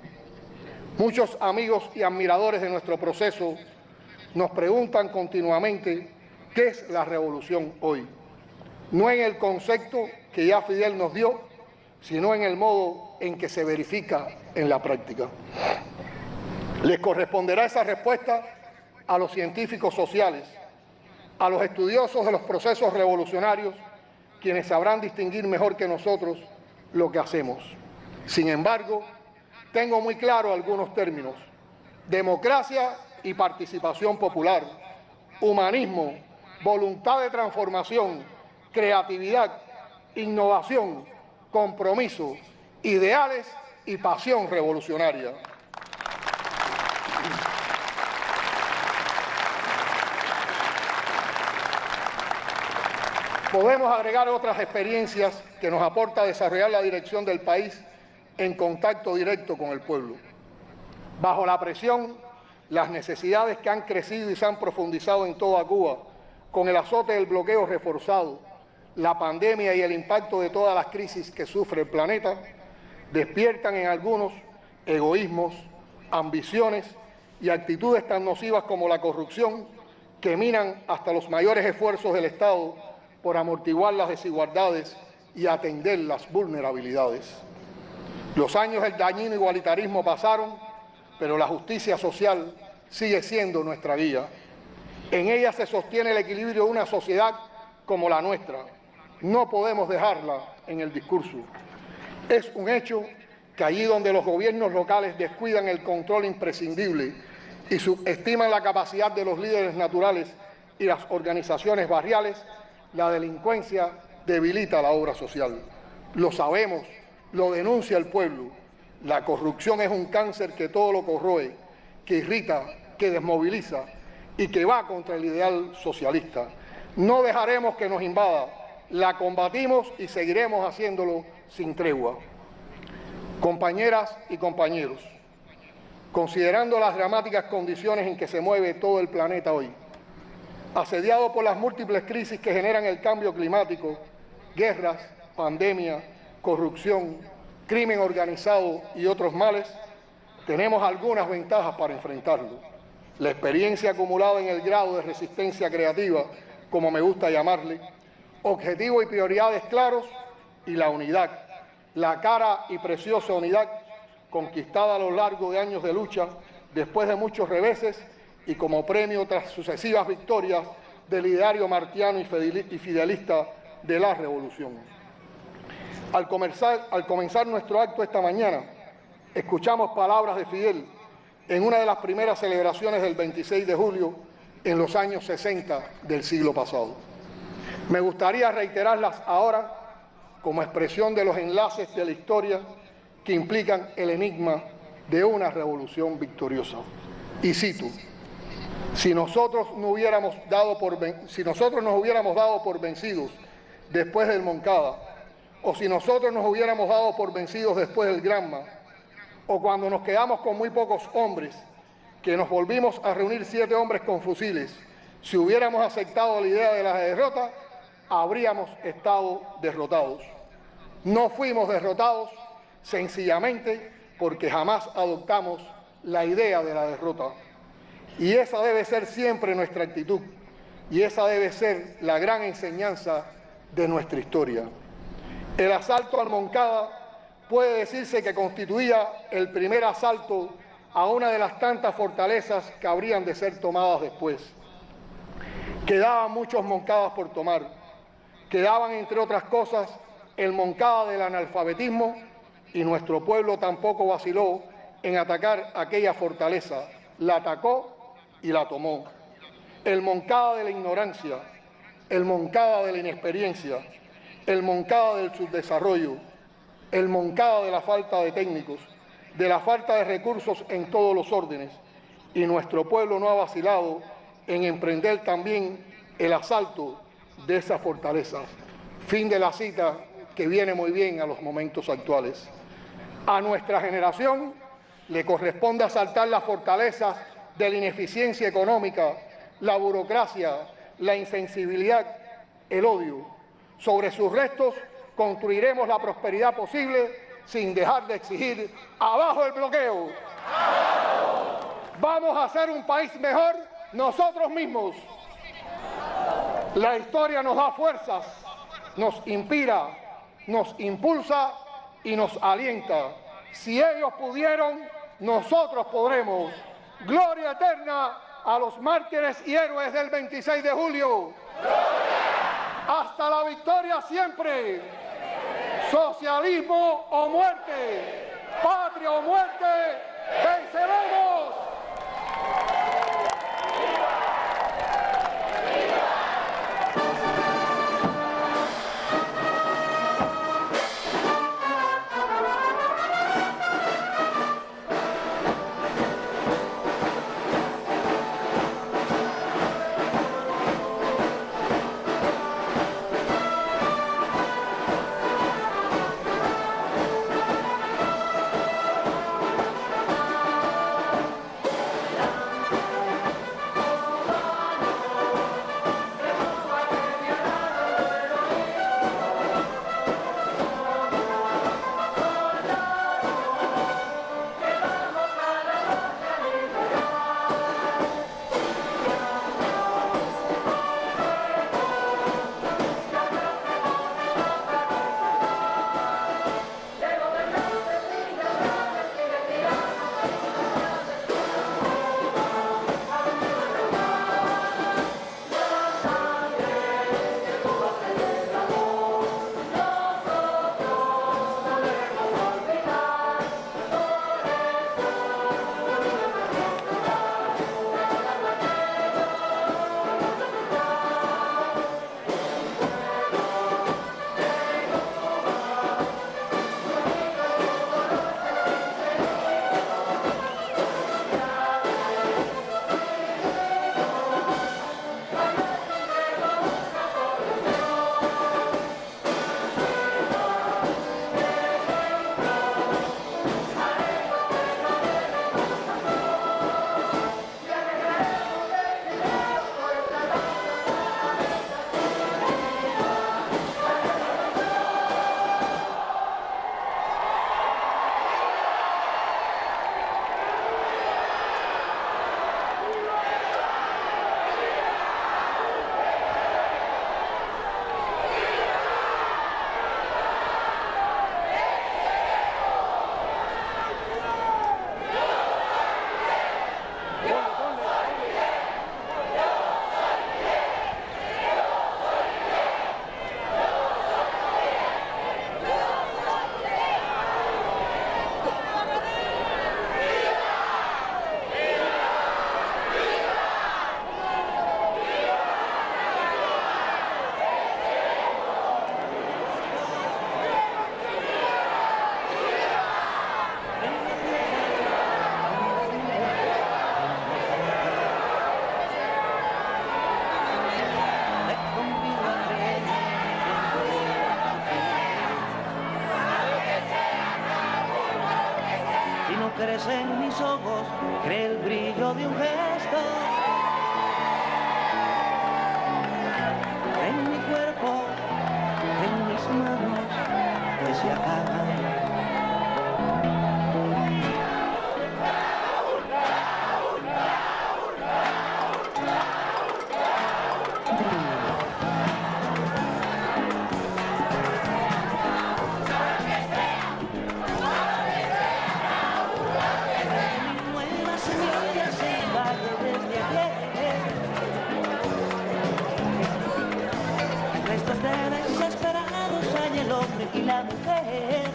Muchos amigos y admiradores de nuestro proceso nos preguntan continuamente qué es la revolución hoy. No en el concepto que ya Fidel nos dio, sino en el modo en que se verifica en la práctica. Les corresponderá esa respuesta a los científicos sociales, a los estudiosos de los procesos revolucionarios, quienes sabrán distinguir mejor que nosotros lo que hacemos. Sin embargo, tengo muy claro algunos términos: democracia y participación popular, humanismo, voluntad de transformación, creatividad, innovación, compromiso, ideales y pasión revolucionaria. Podemos agregar otras experiencias que nos aporta desarrollar la dirección del país en contacto directo con el pueblo. Bajo la presión, las necesidades que han crecido y se han profundizado en toda Cuba, con el azote del bloqueo reforzado, la pandemia y el impacto de todas las crisis que sufre el planeta, despiertan en algunos egoísmos, ambiciones y actitudes tan nocivas como la corrupción, que minan hasta los mayores esfuerzos del Estado por amortiguar las desigualdades y atender las vulnerabilidades. Los años del dañino igualitarismo pasaron, pero la justicia social sigue siendo nuestra guía. En ella se sostiene el equilibrio de una sociedad como la nuestra. No podemos dejarla en el discurso. Es un hecho que allí donde los gobiernos locales descuidan el control imprescindible y subestiman la capacidad de los líderes naturales y las organizaciones barriales, la delincuencia debilita la obra social. Lo sabemos, lo denuncia el pueblo. La corrupción es un cáncer que todo lo corroe, que irrita, que desmoviliza y que va contra el ideal socialista. No dejaremos que nos invada, la combatimos y seguiremos haciéndolo sin tregua. Compañeras y compañeros, considerando las dramáticas condiciones en que se mueve todo el planeta hoy, asediado por las múltiples crisis que generan el cambio climático, guerras, pandemia, corrupción, crimen organizado y otros males, tenemos algunas ventajas para enfrentarlo. La experiencia acumulada en el grado de resistencia creativa, como me gusta llamarle, objetivos y prioridades claros y la unidad, la cara y preciosa unidad conquistada a lo largo de años de lucha, después de muchos reveses y como premio tras sucesivas victorias del ideario martiano y fidelista de la revolución. Al comenzar nuestro acto esta mañana, escuchamos palabras de Fidel en una de las primeras celebraciones del 26 de julio en los años 60 del siglo pasado. Me gustaría reiterarlas ahora como expresión de los enlaces de la historia que implican el enigma de una revolución victoriosa. Y cito: si nosotros nos hubiéramos dado por vencidos después del Moncada, o si nosotros nos hubiéramos dado por vencidos después del Granma, o cuando nos quedamos con muy pocos hombres, que nos volvimos a reunir 7 hombres con fusiles, si hubiéramos aceptado la idea de la derrota, habríamos estado derrotados. No fuimos derrotados sencillamente porque jamás adoptamos la idea de la derrota. Y esa debe ser siempre nuestra actitud, y esa debe ser la gran enseñanza de nuestra historia. El asalto al Moncada puede decirse que constituía el primer asalto a una de las tantas fortalezas que habrían de ser tomadas después. Quedaban muchos Moncadas por tomar. Quedaban, entre otras cosas, el Moncada del analfabetismo, y nuestro pueblo tampoco vaciló en atacar aquella fortaleza. La atacó y la tomó. El Moncada de la ignorancia, el Moncada de la inexperiencia, el Moncada del subdesarrollo, el Moncada de la falta de técnicos, de la falta de recursos en todos los órdenes, y nuestro pueblo no ha vacilado en emprender también el asalto de esas fortalezas. Fin de la cita, que viene muy bien a los momentos actuales. A nuestra generación le corresponde asaltar las fortalezas de la ineficiencia económica, la burocracia, la insensibilidad, el odio. Sobre sus restos construiremos la prosperidad posible sin dejar de exigir abajo el bloqueo. Vamos a hacer un país mejor nosotros mismos. La historia nos da fuerzas, nos inspira, nos impulsa y nos alienta. Si ellos pudieron, nosotros podremos. Gloria eterna a los mártires y héroes del 26 de julio. Hasta la victoria siempre. Socialismo o muerte, patria o muerte, venceremos. cicatrices en mis ojos, cree el brillo de un gesto. En mi cuerpo, en mis manos, que se acaban. Restos de desesperados hay el hombre y la mujer.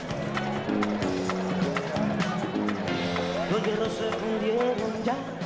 Los hierros se fundieron ya.